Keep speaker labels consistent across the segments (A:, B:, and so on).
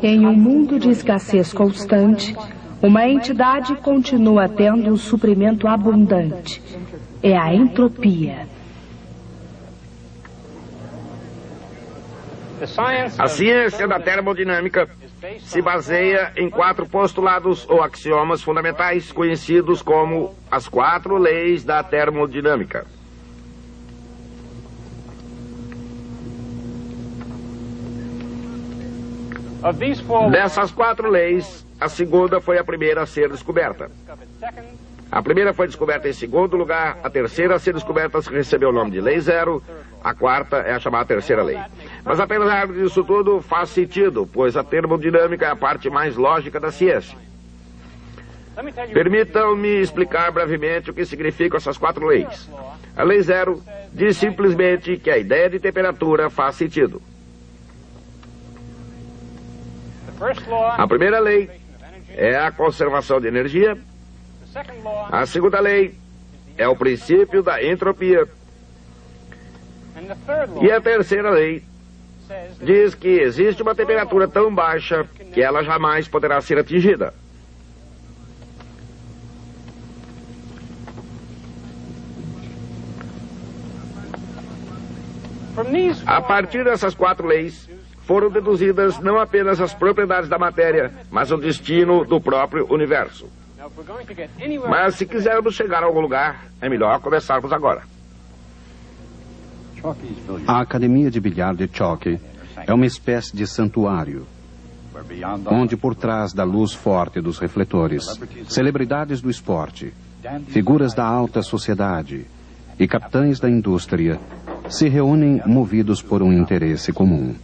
A: Em um mundo de escassez constante, uma entidade continua tendo um suprimento abundante. É a entropia.
B: A ciência da termodinâmica se baseia em 4 postulados ou axiomas fundamentais conhecidos como as 4 leis da termodinâmica. Dessas 4 leis, a segunda foi a primeira a ser descoberta. A primeira foi descoberta em segundo lugar, a terceira a ser descoberta recebeu o nome de Lei Zero, a quarta é a chamada terceira lei. Mas apesar disso tudo, faz sentido, pois a termodinâmica é a parte mais lógica da ciência. Permitam-me explicar brevemente o que significam essas 4 leis. A Lei Zero diz simplesmente que a ideia de temperatura faz sentido. A primeira lei é a conservação de energia. A segunda lei é o princípio da entropia. E a terceira lei diz que existe uma temperatura tão baixa que ela jamais poderá ser atingida. A partir dessas 4 leis, foram deduzidas não apenas as propriedades da matéria, mas o destino do próprio universo. Mas se quisermos chegar a algum lugar, é melhor começarmos agora.
C: A Academia de Bilhar de Choque é uma espécie de santuário, onde por trás da luz forte dos refletores, celebridades do esporte, figuras da alta sociedade e capitães da indústria se reúnem movidos por um interesse comum.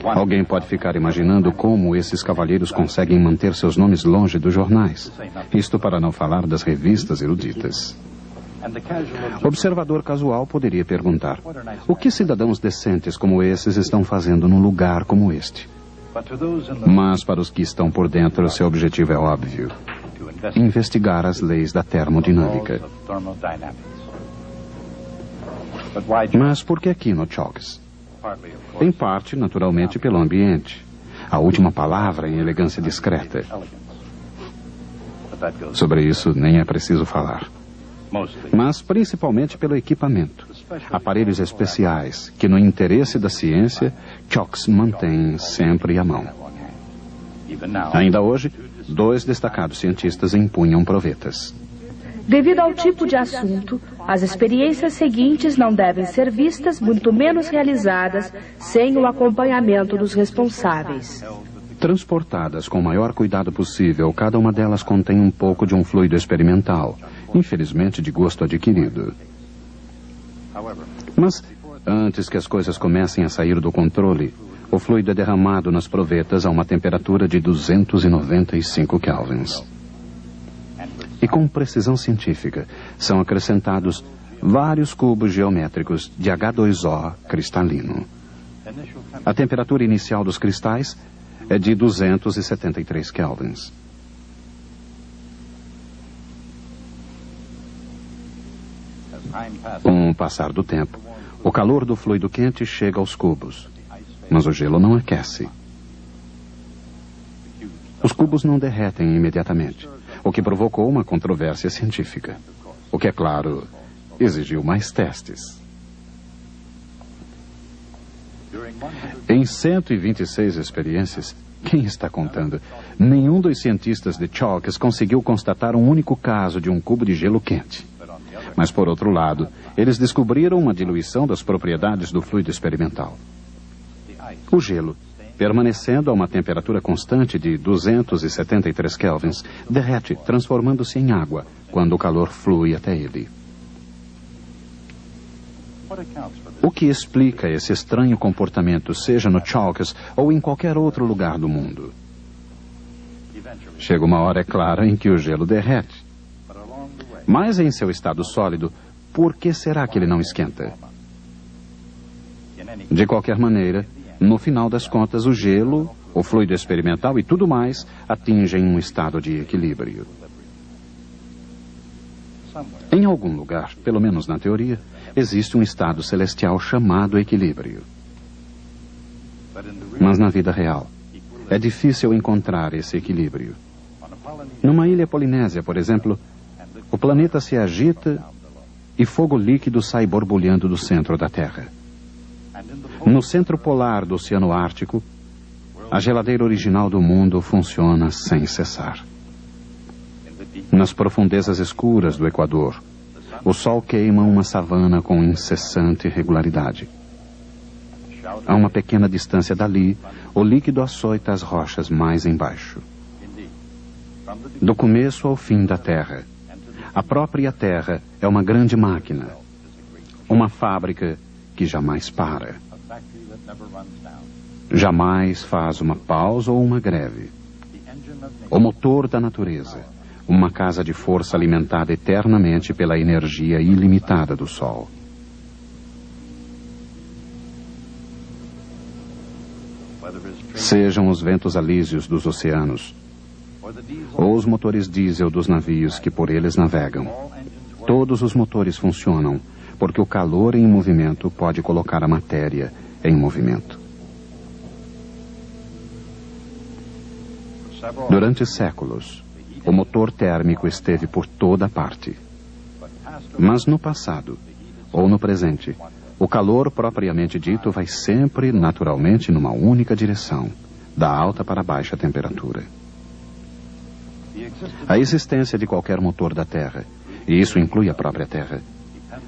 C: Alguém pode ficar imaginando como esses cavalheiros conseguem manter seus nomes longe dos jornais. Isto para não falar das revistas eruditas. Observador casual poderia perguntar: o que cidadãos decentes como esses estão fazendo num lugar como este? Mas para os que estão por dentro, seu objetivo é óbvio: investigar as leis da termodinâmica. Mas por que aqui no Chalks? Em parte, naturalmente, pelo ambiente. A última palavra em elegância discreta. Sobre isso nem é preciso falar. Mas principalmente pelo equipamento. Aparelhos especiais que, no interesse da ciência, Chalks mantém sempre à mão. Ainda hoje, 2 destacados cientistas empunham provetas.
A: Devido ao tipo de assunto, as experiências seguintes não devem ser vistas, muito menos realizadas, sem o acompanhamento dos responsáveis.
C: Transportadas com o maior cuidado possível, cada uma delas contém um pouco de um fluido experimental, infelizmente de gosto adquirido. Mas, antes que as coisas comecem a sair do controle, o fluido é derramado nas provetas a uma temperatura de 295 kelvins. E com precisão científica, são acrescentados vários cubos geométricos de H2O cristalino. A temperatura inicial dos cristais é de 273 kelvins. Com o passar do tempo, o calor do fluido quente chega aos cubos, mas o gelo não aquece. Os cubos não derretem imediatamente, o que provocou uma controvérsia científica. O que, é claro, exigiu mais testes. Em 126 experiências, quem está contando? Nenhum dos cientistas de Chalks conseguiu constatar um único caso de um cubo de gelo quente. Mas, por outro lado, eles descobriram uma diluição das propriedades do fluido experimental. O gelo, permanecendo a uma temperatura constante de 273 kelvins, derrete, transformando-se em água, quando o calor flui até ele. O que explica esse estranho comportamento, seja no Chalks ou em qualquer outro lugar do mundo? Chega uma hora, é claro, em que o gelo derrete. Mas em seu estado sólido, por que será que ele não esquenta? De qualquer maneira, no final das contas, o gelo, o fluido experimental e tudo mais atingem um estado de equilíbrio. Em algum lugar, pelo menos na teoria, existe um estado celestial chamado equilíbrio. Mas na vida real, é difícil encontrar esse equilíbrio. Numa ilha polinésia, por exemplo, o planeta se agita e fogo líquido sai borbulhando do centro da Terra. No centro polar do Oceano Ártico, a geladeira original do mundo funciona sem cessar. Nas profundezas escuras do Equador, o sol queima uma savana com incessante regularidade. A uma pequena distância dali, o líquido açoita as rochas mais embaixo. Do começo ao fim da Terra, a própria Terra é uma grande máquina, uma fábrica que jamais para. Jamais faz uma pausa ou uma greve. O motor da natureza, uma casa de força alimentada eternamente pela energia ilimitada do Sol. Sejam os ventos alísios dos oceanos, ou os motores diesel dos navios que por eles navegam, todos os motores funcionam porque o calor em movimento pode colocar a matéria em movimento. Durante séculos, o motor térmico esteve por toda parte. Mas no passado, ou no presente, o calor propriamente dito vai sempre, naturalmente, numa única direção, da alta para a baixa temperatura. A existência de qualquer motor da Terra, e isso inclui a própria Terra,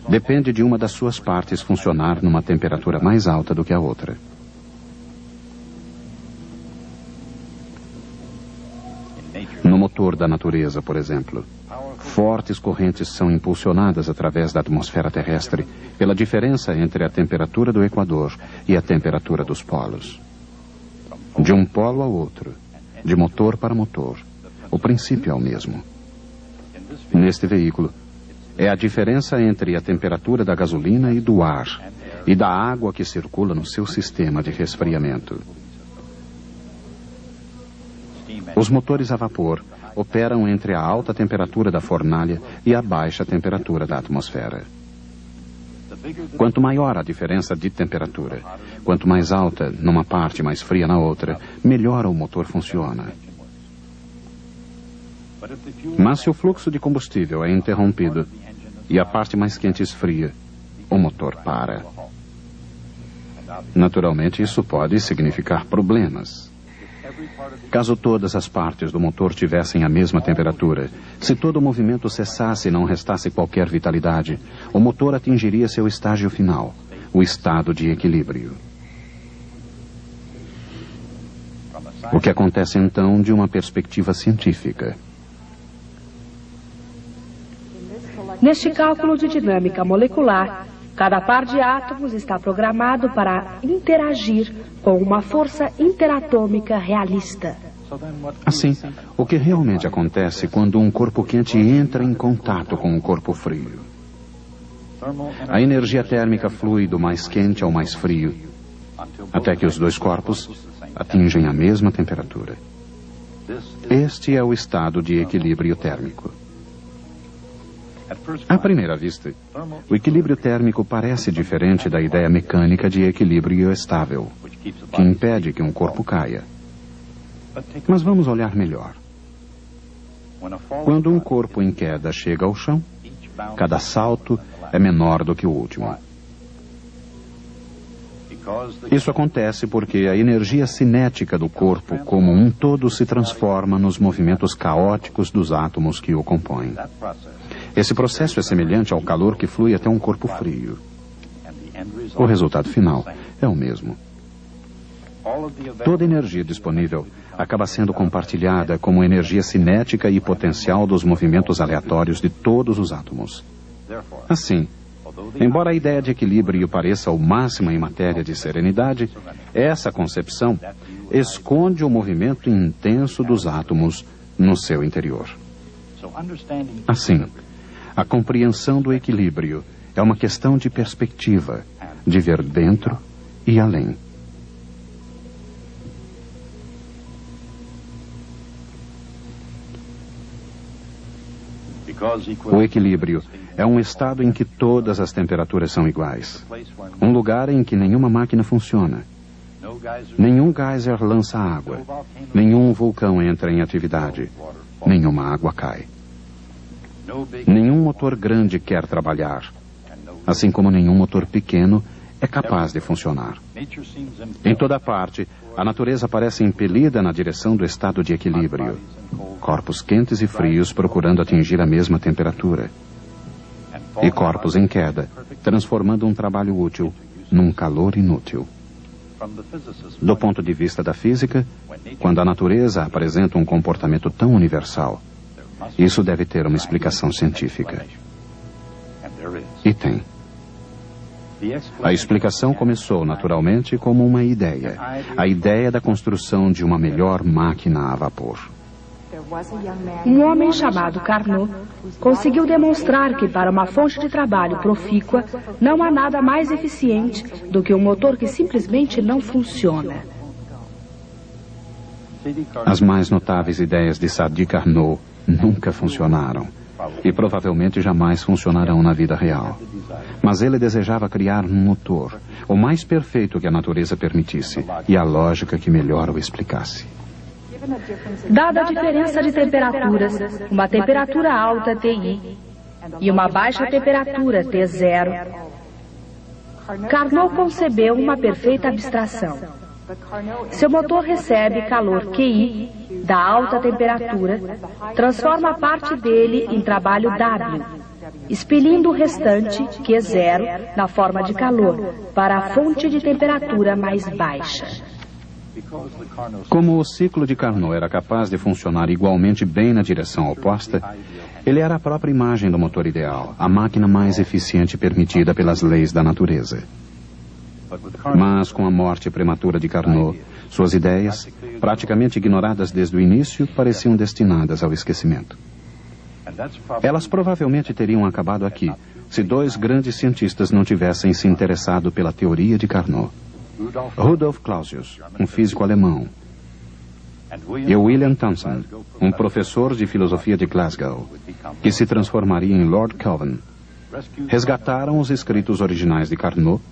C: depende de uma das suas partes funcionar numa temperatura mais alta do que a outra. No motor da natureza, por exemplo, fortes correntes são impulsionadas através da atmosfera terrestre pela diferença entre a temperatura do Equador e a temperatura dos polos. De um polo ao outro, de motor para motor, o princípio é o mesmo. Neste veículo, é a diferença entre a temperatura da gasolina e do ar, e da água que circula no seu sistema de resfriamento. Os motores a vapor operam entre a alta temperatura da fornalha e a baixa temperatura da atmosfera. Quanto maior a diferença de temperatura, quanto mais alta numa parte, mais fria na outra, melhor o motor funciona. Mas se o fluxo de combustível é interrompido e a parte mais quente esfria, o motor para. Naturalmente, isso pode significar problemas. Caso todas as partes do motor tivessem a mesma temperatura, se todo o movimento cessasse e não restasse qualquer vitalidade, o motor atingiria seu estágio final, o estado de equilíbrio. O que acontece então de uma perspectiva científica?
A: Neste cálculo de dinâmica molecular, cada par de átomos está programado para interagir com uma força interatômica realista.
C: Assim, o que realmente acontece quando um corpo quente entra em contato com um corpo frio? A energia térmica flui do mais quente ao mais frio, até que os dois corpos atingem a mesma temperatura. Este é o estado de equilíbrio térmico. À primeira vista, o equilíbrio térmico parece diferente da ideia mecânica de equilíbrio estável, que impede que um corpo caia. Mas vamos olhar melhor. Quando um corpo em queda chega ao chão, cada salto é menor do que o último. Isso acontece porque a energia cinética do corpo como um todo se transforma nos movimentos caóticos dos átomos que o compõem. Esse processo é semelhante ao calor que flui até um corpo frio. O resultado final é o mesmo. Toda energia disponível acaba sendo compartilhada como energia cinética e potencial dos movimentos aleatórios de todos os átomos. Assim, embora a ideia de equilíbrio pareça o máximo em matéria de serenidade, essa concepção esconde o movimento intenso dos átomos no seu interior. Assim, a compreensão do equilíbrio é uma questão de perspectiva, de ver dentro e além. O equilíbrio é um estado em que todas as temperaturas são iguais. Um lugar em que nenhuma máquina funciona. Nenhum geyser lança água. Nenhum vulcão entra em atividade. Nenhuma água cai. Nenhum motor grande quer trabalhar, assim como nenhum motor pequeno é capaz de funcionar. Em toda parte, a natureza parece impelida na direção do estado de equilíbrio. Corpos quentes e frios procurando atingir a mesma temperatura. E corpos em queda, transformando um trabalho útil num calor inútil. Do ponto de vista da física, quando a natureza apresenta um comportamento tão universal, isso deve ter uma explicação científica. E tem. A explicação começou naturalmente como uma ideia. A ideia da construção de uma melhor máquina a vapor.
A: Um homem chamado Carnot conseguiu demonstrar que para uma fonte de trabalho profícua não há nada mais eficiente do que um motor que simplesmente não funciona.
C: As mais notáveis ideias de Sadi Carnot nunca funcionaram e provavelmente jamais funcionarão na vida real. Mas ele desejava criar um motor, o mais perfeito que a natureza permitisse e a lógica que melhor o explicasse.
A: Dada a diferença de temperaturas, uma temperatura alta TI e uma baixa temperatura T0, Carnot concebeu uma perfeita abstração. Seu motor recebe calor QI da alta temperatura, transforma parte dele em trabalho W, expelindo o restante, Q0, na forma de calor, para a fonte de temperatura mais baixa.
C: Como o ciclo de Carnot era capaz de funcionar igualmente bem na direção oposta, ele era a própria imagem do motor ideal, a máquina mais eficiente permitida pelas leis da natureza. Mas com a morte prematura de Carnot, suas ideias, praticamente ignoradas desde o início, pareciam destinadas ao esquecimento. Elas provavelmente teriam acabado aqui, se dois grandes cientistas não tivessem se interessado pela teoria de Carnot. Rudolf Clausius, um físico alemão, e William Thomson, um professor de filosofia de Glasgow, que se transformaria em Lord Kelvin, resgataram os escritos originais de Carnot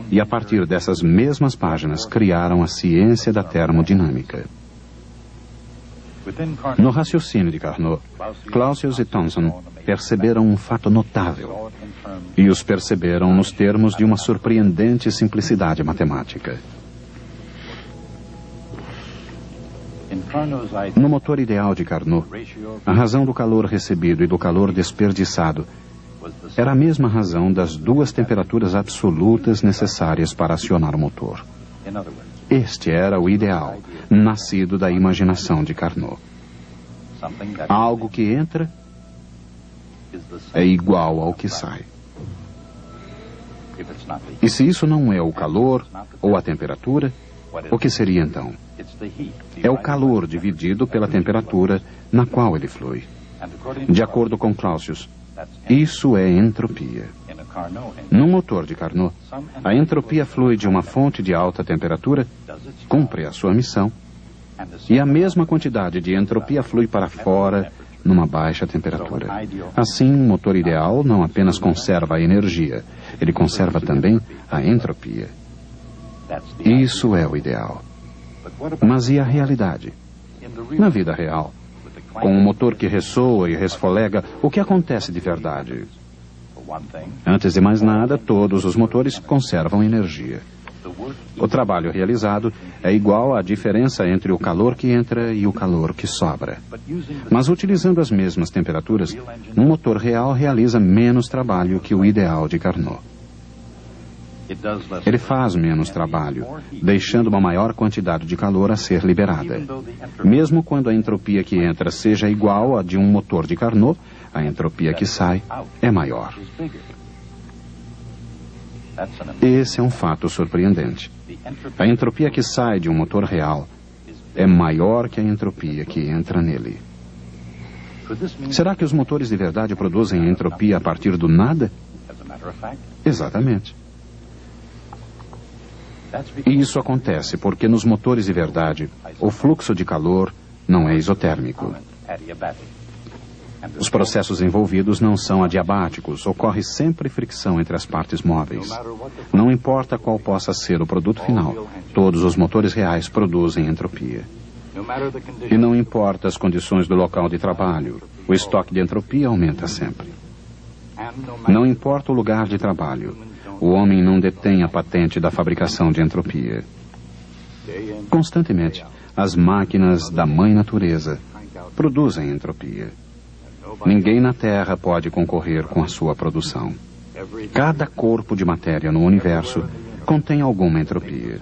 C: e, a partir dessas mesmas páginas, criaram a ciência da termodinâmica. No raciocínio de Carnot, Clausius e Thomson perceberam um fato notável, e os perceberam nos termos de uma surpreendente simplicidade matemática. No motor ideal de Carnot, a razão do calor recebido e do calor desperdiçado era a mesma razão das duas temperaturas absolutas necessárias para acionar o motor. Este era o ideal, nascido da imaginação de Carnot. Algo que entra é igual ao que sai. E se isso não é o calor ou a temperatura, o que seria então? É o calor dividido pela temperatura na qual ele flui. De acordo com Clausius, isso é entropia. No motor de Carnot, a entropia flui de uma fonte de alta temperatura, cumpre a sua missão, e a mesma quantidade de entropia flui para fora numa baixa temperatura. Assim, um motor ideal não apenas conserva a energia, ele conserva também a entropia. Isso é o ideal. Mas e a realidade? Na vida real, com um motor que ressoa e resfolega, o que acontece de verdade? Antes de mais nada, todos os motores conservam energia. O trabalho realizado é igual à diferença entre o calor que entra e o calor que sobra. Mas utilizando as mesmas temperaturas, um motor real realiza menos trabalho que o ideal de Carnot. Ele faz menos trabalho, deixando uma maior quantidade de calor a ser liberada. Mesmo quando a entropia que entra seja igual à de um motor de Carnot, a entropia que sai é maior. Esse é um fato surpreendente. A entropia que sai de um motor real é maior que a entropia que entra nele. Será que os motores de verdade produzem entropia a partir do nada? Exatamente. E isso acontece porque nos motores de verdade, o fluxo de calor não é isotérmico. Os processos envolvidos não são adiabáticos, ocorre sempre fricção entre as partes móveis. Não importa qual possa ser o produto final, todos os motores reais produzem entropia. E não importa as condições do local de trabalho, o estoque de entropia aumenta sempre. Não importa o lugar de trabalho, o homem não detém a patente da fabricação de entropia. Constantemente, as máquinas da mãe natureza produzem entropia. Ninguém na Terra pode concorrer com a sua produção. Cada corpo de matéria no universo contém alguma entropia.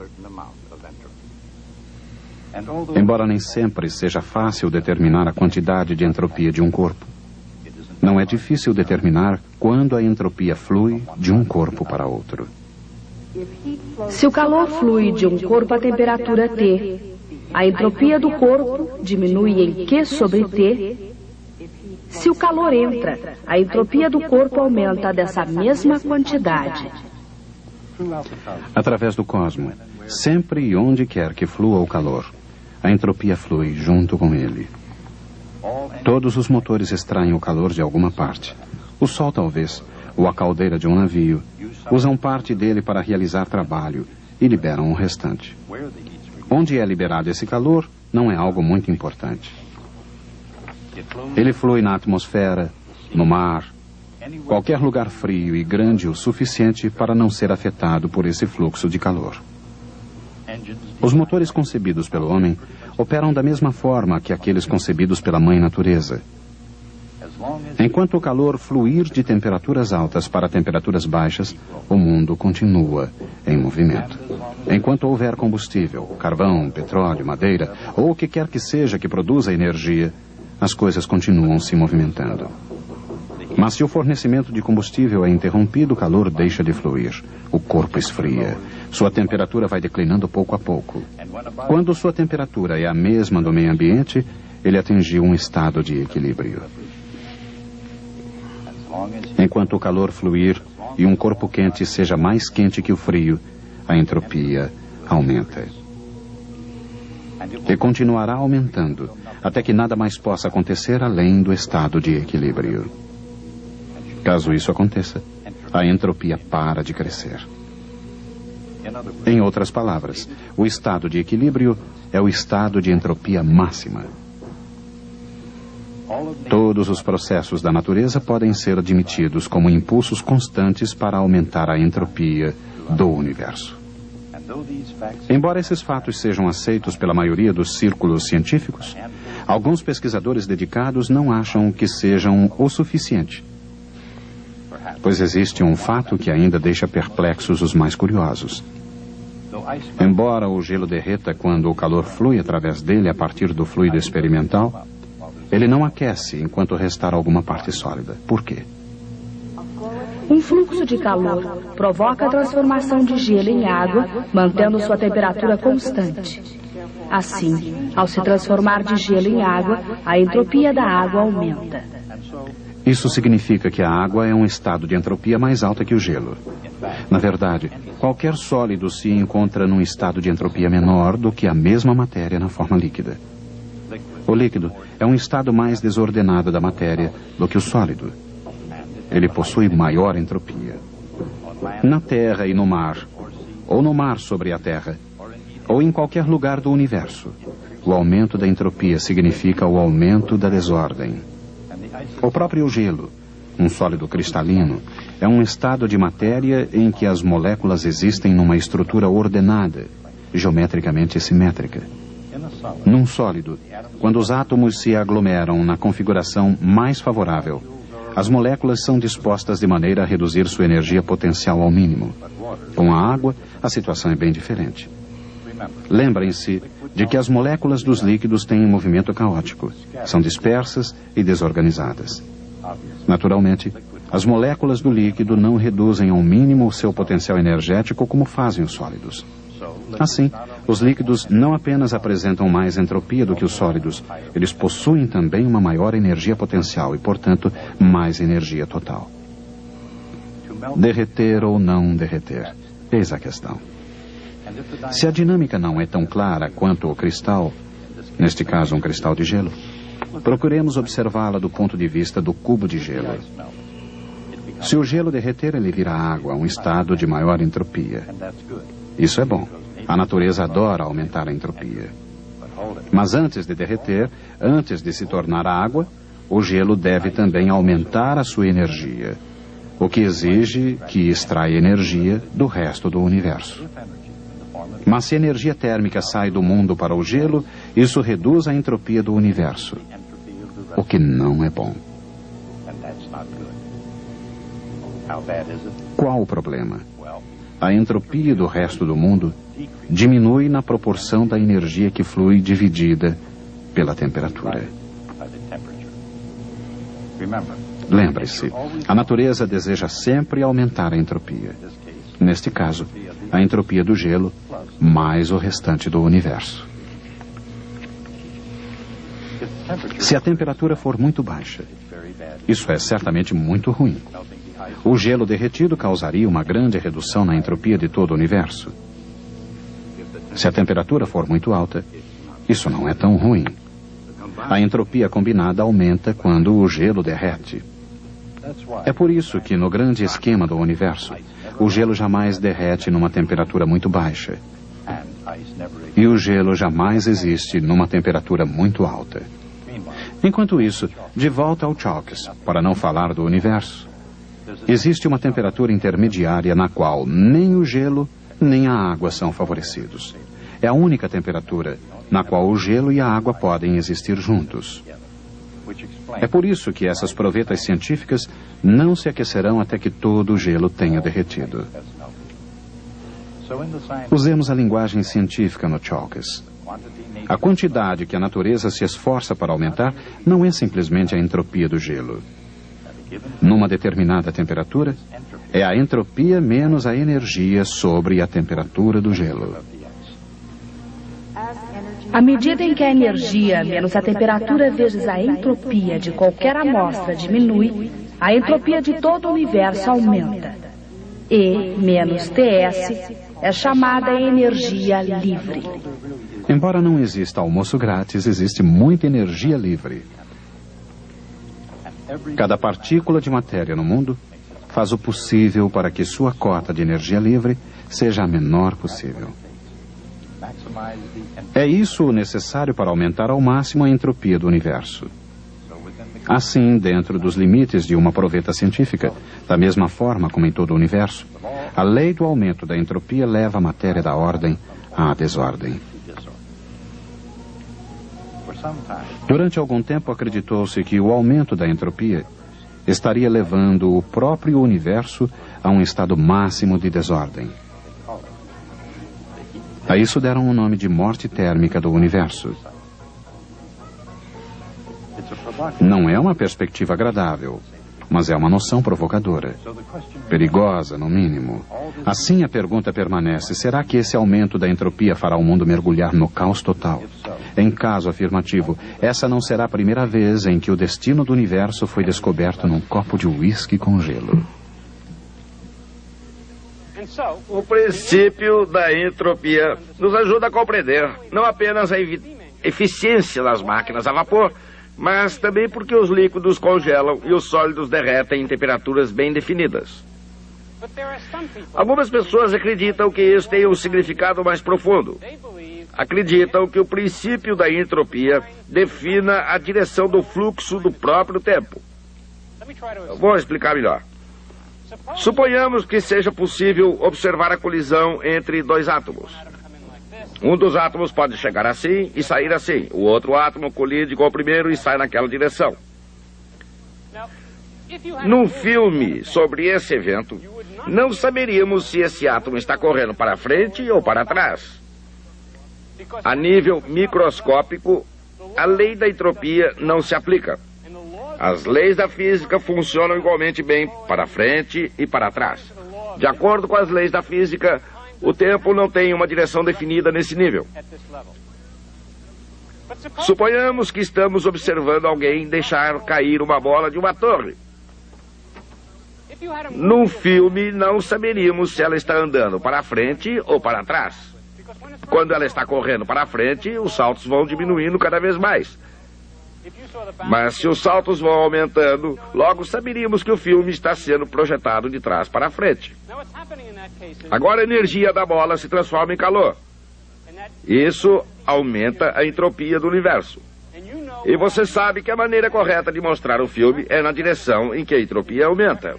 C: Embora nem sempre seja fácil determinar a quantidade de entropia de um corpo, não é difícil determinar quando a entropia flui de um corpo para outro.
A: Se o calor flui de um corpo a temperatura T, a entropia do corpo diminui em Q sobre T. Se o calor entra, a entropia do corpo aumenta dessa mesma quantidade.
C: Através do cosmos, sempre e onde quer que flua o calor, a entropia flui junto com ele. Todos os motores extraem o calor de alguma parte. O sol, talvez, ou a caldeira de um navio, usam parte dele para realizar trabalho e liberam o restante. Onde é liberado esse calor não é algo muito importante. Ele flui na atmosfera, no mar, qualquer lugar frio e grande o suficiente para não ser afetado por esse fluxo de calor. Os motores concebidos pelo homem operam da mesma forma que aqueles concebidos pela mãe natureza. Enquanto o calor fluir de temperaturas altas para temperaturas baixas, o mundo continua em movimento. Enquanto houver combustível, carvão, petróleo, madeira, ou o que quer que seja que produza energia, as coisas continuam se movimentando. Mas se o fornecimento de combustível é interrompido, o calor deixa de fluir. O corpo esfria. Sua temperatura vai declinando pouco a pouco. Quando sua temperatura é a mesma do meio ambiente, ele atingiu um estado de equilíbrio. Enquanto o calor fluir e um corpo quente seja mais quente que o frio, a entropia aumenta. E continuará aumentando, até que nada mais possa acontecer além do estado de equilíbrio. Caso isso aconteça, a entropia para de crescer. Em outras palavras, o estado de equilíbrio é o estado de entropia máxima. Todos os processos da natureza podem ser admitidos como impulsos constantes para aumentar a entropia do universo. Embora esses fatos sejam aceitos pela maioria dos círculos científicos, alguns pesquisadores dedicados não acham que sejam o suficiente. Pois existe um fato que ainda deixa perplexos os mais curiosos. Embora o gelo derreta quando o calor flui através dele a partir do fluido experimental, ele não aquece enquanto restar alguma parte sólida. Por quê?
A: Um fluxo de calor provoca a transformação de gelo em água, mantendo sua temperatura constante. Assim, ao se transformar de gelo em água, a entropia da água aumenta.
C: Isso significa que a água é um estado de entropia mais alta que o gelo. Na verdade, qualquer sólido se encontra num estado de entropia menor do que a mesma matéria na forma líquida. O líquido é um estado mais desordenado da matéria do que o sólido. Ele possui maior entropia. Na Terra e no mar, ou no mar sobre a Terra, ou em qualquer lugar do universo, o aumento da entropia significa o aumento da desordem. O próprio gelo, um sólido cristalino, é um estado de matéria em que as moléculas existem numa estrutura ordenada, geometricamente simétrica. Num sólido, quando os átomos se aglomeram na configuração mais favorável, as moléculas são dispostas de maneira a reduzir sua energia potencial ao mínimo. Com a água, a situação é bem diferente. Lembrem-se de que as moléculas dos líquidos têm um movimento caótico. São dispersas e desorganizadas. Naturalmente, as moléculas do líquido não reduzem ao mínimo o seu potencial energético como fazem os sólidos. Assim, os líquidos não apenas apresentam mais entropia do que os sólidos, eles possuem também uma maior energia potencial e, portanto, mais energia total. Derreter ou não derreter? Eis a questão. Se a dinâmica não é tão clara quanto o cristal, neste caso um cristal de gelo, Procuremos observá-la do ponto de vista do cubo de gelo. Se o gelo derreter, ele vira água, um estado de maior entropia. Isso é bom. A natureza adora aumentar a entropia. Mas antes de derreter, antes de se tornar água, o gelo deve também aumentar a sua energia, o que exige que extraia energia do resto do universo. Mas se a energia térmica sai do mundo para o gelo, isso reduz a entropia do universo, o que não é bom. Qual o problema? A entropia do resto do mundo diminui na proporção da energia que flui dividida pela temperatura. Lembre-se, a natureza deseja sempre aumentar a entropia. Neste caso, a entropia do gelo mais o restante do universo. Se a temperatura for muito baixa, isso é certamente muito ruim. O gelo derretido causaria uma grande redução na entropia de todo o universo. Se a temperatura for muito alta, isso não é tão ruim. A entropia combinada aumenta quando o gelo derrete. É por isso que, no grande esquema do universo, o gelo jamais derrete numa temperatura muito baixa. E o gelo jamais existe numa temperatura muito alta. Enquanto isso, de volta ao Chalkes, para não falar do universo, existe uma temperatura intermediária na qual nem o gelo nem a água são favorecidos. É a única temperatura na qual o gelo e a água podem existir juntos. É por isso que essas provetas científicas não se aquecerão até que todo o gelo tenha derretido. Usemos a linguagem científica no Chalkes. A quantidade que a natureza se esforça para aumentar não é simplesmente a entropia do gelo. Numa determinada temperatura, é a entropia menos a energia sobre a temperatura do gelo.
A: À medida em que a energia menos a temperatura vezes a entropia de qualquer amostra diminui, a entropia de todo o universo aumenta. E menos TS é chamada energia livre.
C: Embora não exista almoço grátis, existe muita energia livre. Cada partícula de matéria no mundo faz o possível para que sua cota de energia livre seja a menor possível. É isso o necessário para aumentar ao máximo a entropia do universo. Assim, dentro dos limites de uma proveta científica, da mesma forma como em todo o universo, a lei do aumento da entropia leva a matéria da ordem à desordem. Durante algum tempo acreditou-se que o aumento da entropia estaria levando o próprio universo a um estado máximo de desordem. A isso deram o nome de morte térmica do universo. Não é uma perspectiva agradável, mas é uma noção provocadora. Perigosa, no mínimo. Assim a pergunta permanece: será que esse aumento da entropia fará o mundo mergulhar no caos total? Em caso afirmativo, essa não será a primeira vez em que o destino do universo foi descoberto num copo de uísque com gelo.
B: O princípio da entropia nos ajuda a compreender não apenas a eficiência das máquinas a vapor, mas também porque os líquidos congelam e os sólidos derretem em temperaturas bem definidas. Algumas pessoas acreditam que isso tem um significado mais profundo. Acreditam que o princípio da entropia defina a direção do fluxo do próprio tempo. Eu vou explicar melhor. Suponhamos que seja possível observar a colisão entre dois átomos. Um dos átomos pode chegar assim e sair assim. O outro átomo colide com o primeiro e sai naquela direção. Num filme sobre esse evento, não saberíamos se esse átomo está correndo para frente ou para trás. A nível microscópico, a lei da entropia não se aplica. As leis da física funcionam igualmente bem para frente e para trás. De acordo com as leis da física, o tempo não tem uma direção definida nesse nível. Suponhamos que estamos observando alguém deixar cair uma bola de uma torre. Num filme, não saberíamos se ela está andando para frente ou para trás. Quando ela está correndo para frente, os saltos vão diminuindo cada vez mais. Mas se os saltos vão aumentando, logo saberíamos que o filme está sendo projetado de trás para frente. Agora a energia da bola se transforma em calor. Isso aumenta a entropia do universo. E você sabe que a maneira correta de mostrar o filme é na direção em que a entropia aumenta.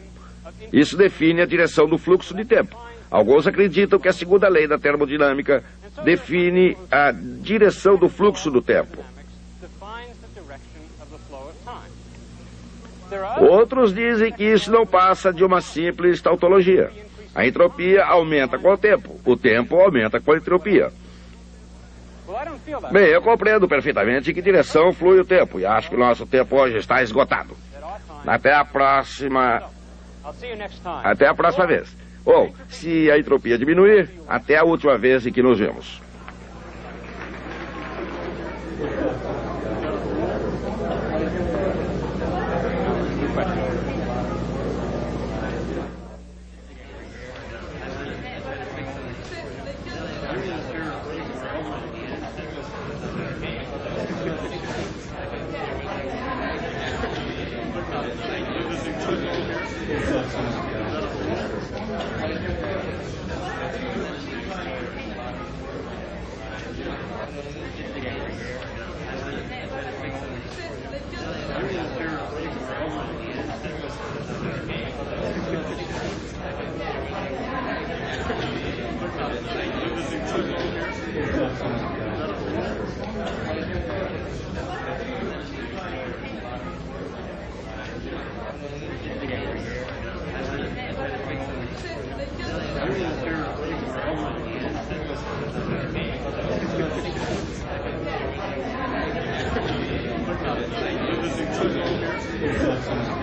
B: Isso define a direção do fluxo de tempo. Alguns acreditam que a segunda lei da termodinâmica define a direção do fluxo do tempo. Outros dizem que isso não passa de uma simples tautologia. A entropia aumenta com o tempo aumenta com a entropia. Bem, eu compreendo perfeitamente em que direção flui o tempo e acho que o nosso tempo hoje está esgotado. Até a próxima vez. Ou, se a entropia diminuir, até a última vez em que nos vemos.
D: Thank you.